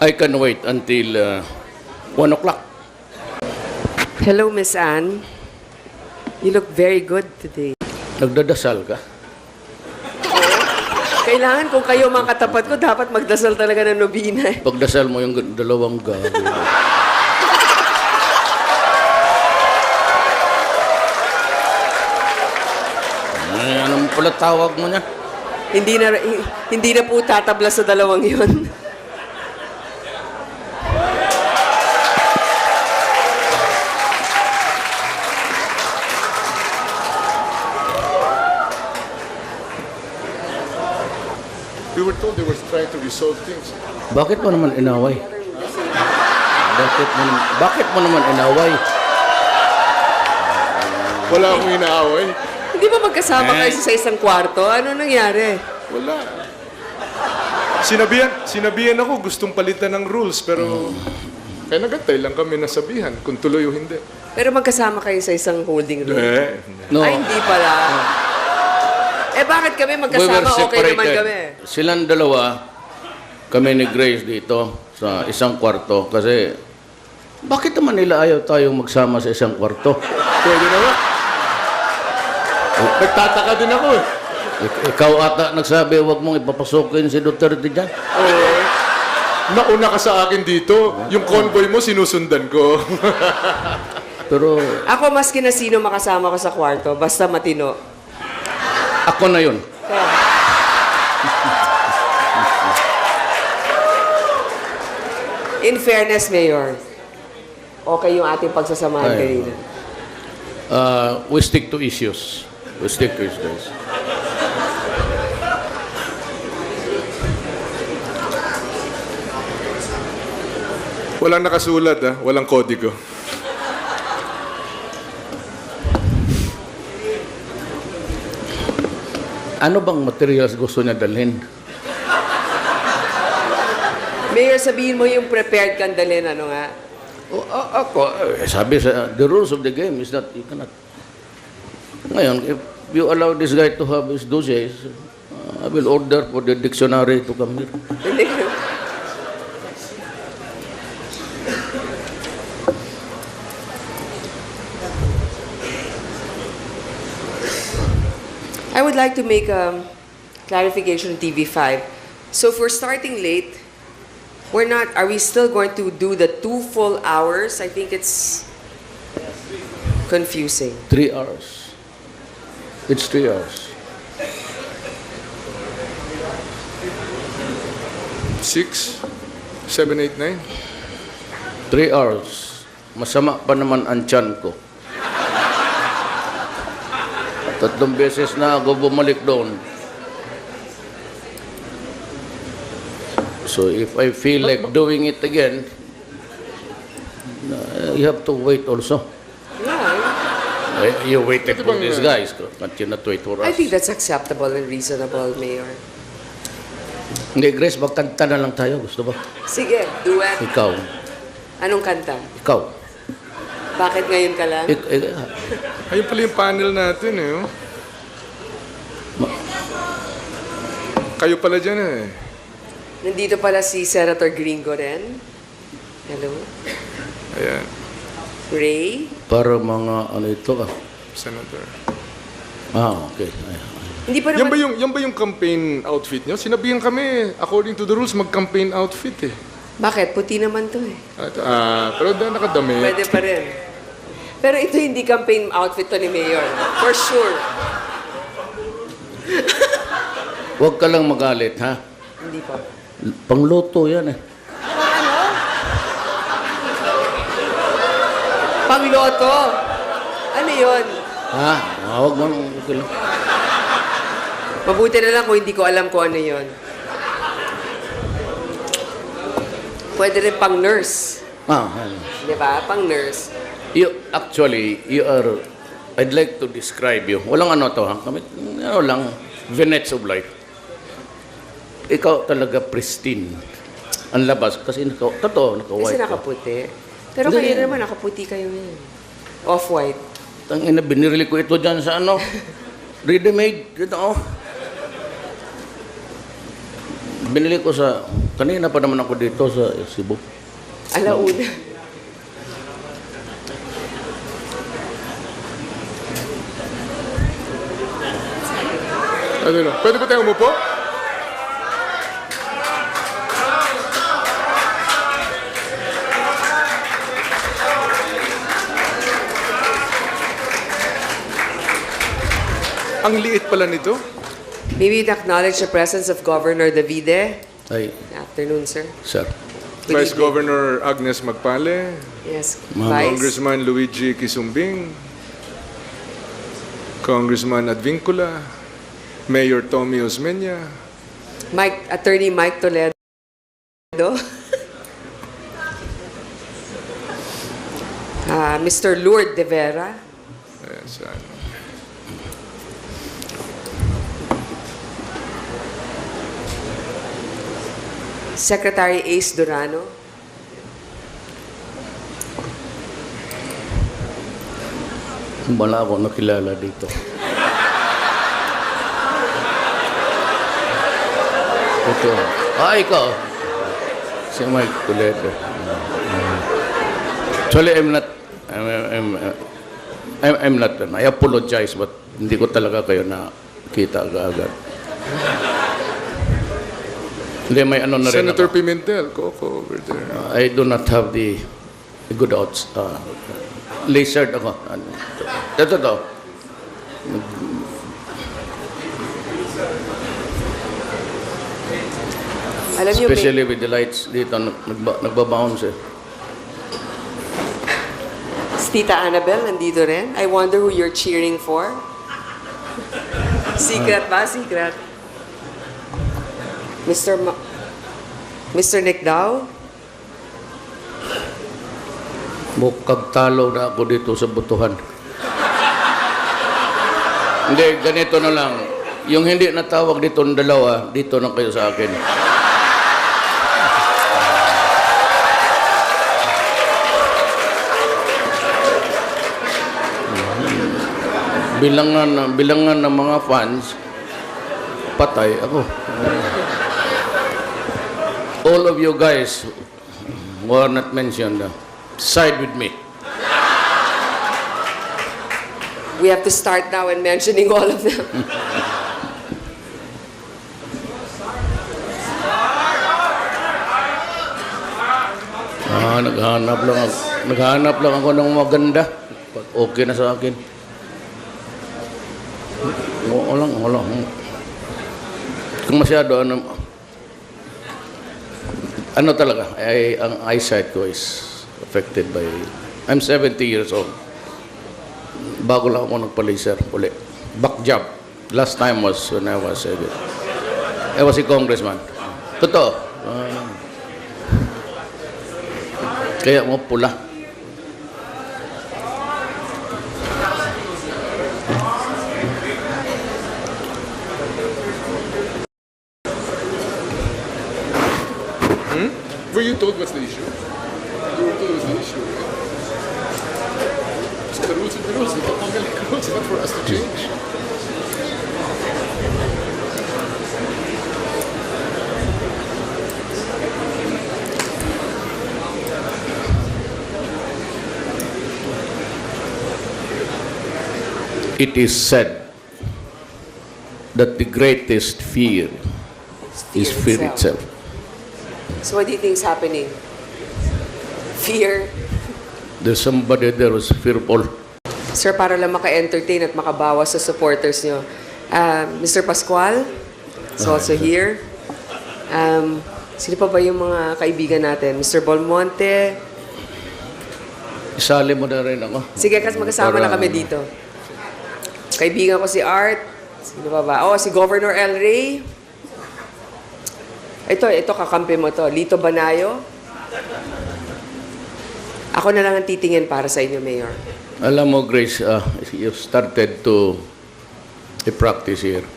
I can wait until 1 o'clock. Hello, Miss Anne. You look very good today. Nagdadasal ka? Kailangan kung kayo mga katapat ko, dapat magdasal talaga ng nobina. Pagdasal mo yung dalawang gabi. Anong pala tawag mo niya? Hindi na po tatabla sa dalawang yon. We were told they were trying to resolve things. Bakit mo naman inaway? Bakit mo naman inaway? Wala akong inaaway. Hindi ba magkasama kayo sa isang kwarto? Ano nangyari? Wala. Sinabihan ako gustong palitan ng rules pero kaya nagantay lang kami nasabihan kung tuloy o hindi. Pero magkasama kayo sa isang holding room? No. Ay, hindi pala. Eh, bakit kami magkasama? Okay naman kami. Silang dalawa, kami ni Grace dito sa isang kwarto kasi bakit naman nila ayaw tayong magsama sa isang kwarto? Pwede naman. Nagtataka din ako eh. Ikaw ata nagsabi, huwag mong ipapasukin si Duterte dyan. Oo. Nauna ka sa akin dito. Yung convoy mo, sinusundan ko. Pero Ako, maski na sino makasama ko sa kwarto, basta matino. ako na yun. Kaya, in fairness, Mayor, okay yung ating pagsasamahan Ay, kanina. We stick to issues. We stick to issues. Walang nakasulat walang kodigo. Ano bang materials gusto niya dalhin? Mayor, sabihin mo yung prepared kang dalhin, ano nga? Ako, sabi sa, the rules of the game is that you cannot. Ngayon, if you allow this guy to have his dossiers, I will order for the dictionary to come here. I would like to make a clarification on TV5. So if we're starting late, are we still going to do the 2 full hours? I think it's confusing. 3 hours. It's 3 hours. 6, 7, 8, 9. 3 hours. Masama pa naman ang tiyan ko. 3 beses na ako bumalik doon. So if I feel like doing it again, you have to wait also. Yeah, You waited for these guys. Can't you not wait for us? I think that's acceptable and reasonable, Mayor. Hindi, Grace, magkanta na lang tayo. Gusto ba? Sige, duet. Ikaw. Anong kanta? Ikaw. Bakit ngayon ka lang? Ayun pala yung panel natin Kayo pala dyan Nandito pala si Senator Gringo rin. Hello. Ayan, Ray. Para mga ano ito Senator. Okay. Hindi pa Yan naman... ba yung campaign outfit nyo? Sinabihan kami, according to the rules, mag-campaign outfit Bakit? Puti naman to eh. Pero nakadami. Pwede pa rin. Pero ito hindi campaign outfit to ni Mayor. For sure. Huwag ka lang magalit, ha? Hindi pa. Pangluto yan Pangloto. Ano yun? Ha? Huwag mo. Okay lang. Mabuti na lang kung hindi ko alam kung ano yun. Pwede rin pang nurse. Di ba? Pang nurse. I'd like to describe you. Walang ano to, ha? Kami, lang, vignettes of life. Ikaw talaga pristine. Ang labas, kasi totoo, naka-white. Kasi nakaputi. Pero Hindi. kayo naman, nakaputi kayo ngayon. Off-white. Tangina, binirili ko ito dyan sa ready-made. Ito, Binili ko sa Kanina pa naman ako dito sa Cebu. Alauna. Ano na? Pwede ba tayo umupo? Ang liit pala nito. Maybe acknowledge the presence of Governor Davide. Ay, Good afternoon, sir. sir. Good Vice evening. Governor Agnes Magpale. Yes, Ma'am. Vice. Congressman Luigi Kisumbing. Congressman Advincula. Mayor Tommy Osmeña. Attorney Mike Toledo. Mr. Lourdes de Vera. Ayan, saan? Secretary Ace Durano. Wala ako nakilala dito. Ito. Ikaw. Si Mike Toledo. Actually, I'm not, I apologize, but hindi ko talaga kayo nakita agad. Hindi, may ano na rin Senator ako. Pimentel, Coco, over there. I do not have the good odds. Lasered ako. Ito to. Alam niyo, Especially with the lights dito, nagbabounce eh. Tita Annabelle nandito rin. I wonder who you're cheering for. Secret ba? Secret. Mr. Nick Dow? Mukhang talo na ako dito sa butuhan. Hindi, ganito na lang. Yung hindi natawag dito ng dalawa, dito na kayo sa akin. Bilangan ng mga fans, patay ako. All of you guys who are not mentioned, side with me. We have to start now in mentioning all of them. Naghahanap lang ako ng maganda. Okay na sa akin. Wala. Kung masyado, ano talaga, ang eyesight ko is affected by, I'm 70 years old. Bago lang ako nagpa-laser uli. Back job. Last time was when I was a congressman. Totoo. Kaya mo pula. Were you told what's the issue? You were told what's the issue, right? So the rules are the rules. The Pangalic rules, not for us to change. It is said that the greatest fear is fear itself. So what do you think is happening? Fear? There's somebody there who's fearful. Sir, para lang maka-entertain at makabawas sa supporters nyo. Mr. Pascual is also here. Sino pa ba yung mga kaibigan natin? Mr. Belmonte. Isali mo na rin ako. Sige, kasi magkasama na Para- kami dito. Kaibigan ko si Art. Sino pa ba? Si Governor El Rey. Ito kakampi mo to. Lito Banayo. Ako na lang ang titingin para sa inyo, Mayor. Alam mo, Grace, you started to practice here.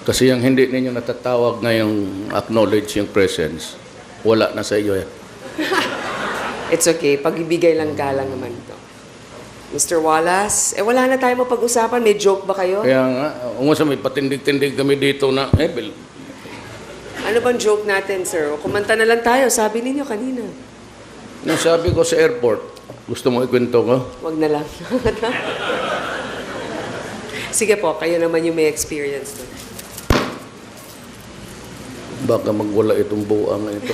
Kasi yung hindi ninyo natatawag ngayong acknowledge yung presence, wala na sa iyo yan. It's okay. Pag-ibigay lang galang naman ito. Mr. Wallace, wala na tayo mapag-usapan. May joke ba kayo? Kaya nga, umusa may patindig-tindig kami dito na, Ano bang joke natin, sir? O kumanta na lang tayo, sabi ninyo kanina. Nung sabi ko sa airport, gusto mo ikwento ko? Wag na lang. Sige po, kayo naman yung may experience doon. Baka magwala itong buwang ito.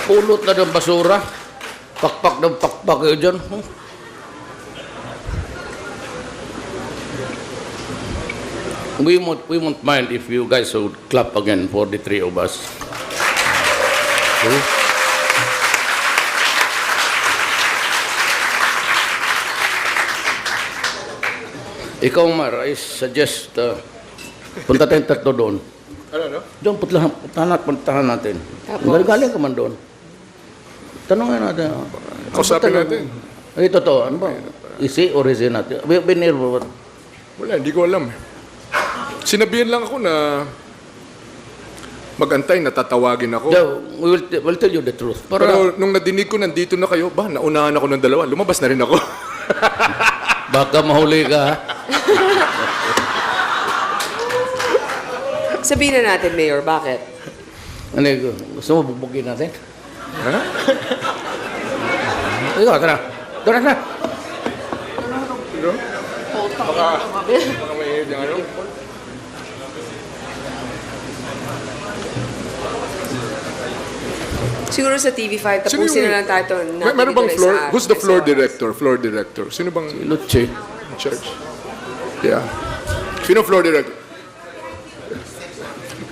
Pulot na ng basura. Pakpak ng pakpak kayo dyan. We won't mind if you guys would clap again for the three of us. Okay? Ikaw, Mar, I suggest punta tayong tatlo doon. Ano? Doon, puntahan natin. Tapos? Galing ka man doon. Tanongin natin. Kausapin natin. Ay, totoo. Ano ba? Isi or isi natin? Been here for what? Wala, hindi ko alam. Sinabihan lang ako na mag-antay, natatawagin ako. Yeah, we'll tell you the truth. Para, Pero nung nadinig ko nandito na kayo, naunahan ako ng dalawa. Lumabas na rin ako. baka mahuli ka, ha? Sabihin na natin, Mayor, bakit? Ano yun? Gusto mo bubugin natin? Ha? Ikaw, tara. Tara na. Ano? Baka may yung ano? Siguro sa TV5, tapusin na lang tayo ito. Meron bang floor? Who's the floor director? Floor director. Sino bang Luche. in charge? Yeah. Sino floor director?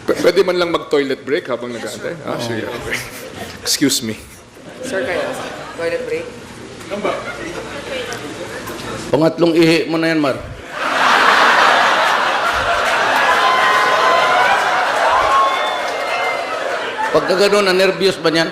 Pwede man lang mag-toilet break habang nag-aantay? Ah, sige. Okay. Excuse me. Sir, kayo. Toilet break. Pangatlong ihi mo na yan, Mar. Pagka gano'n, na-nervyos ba niyan?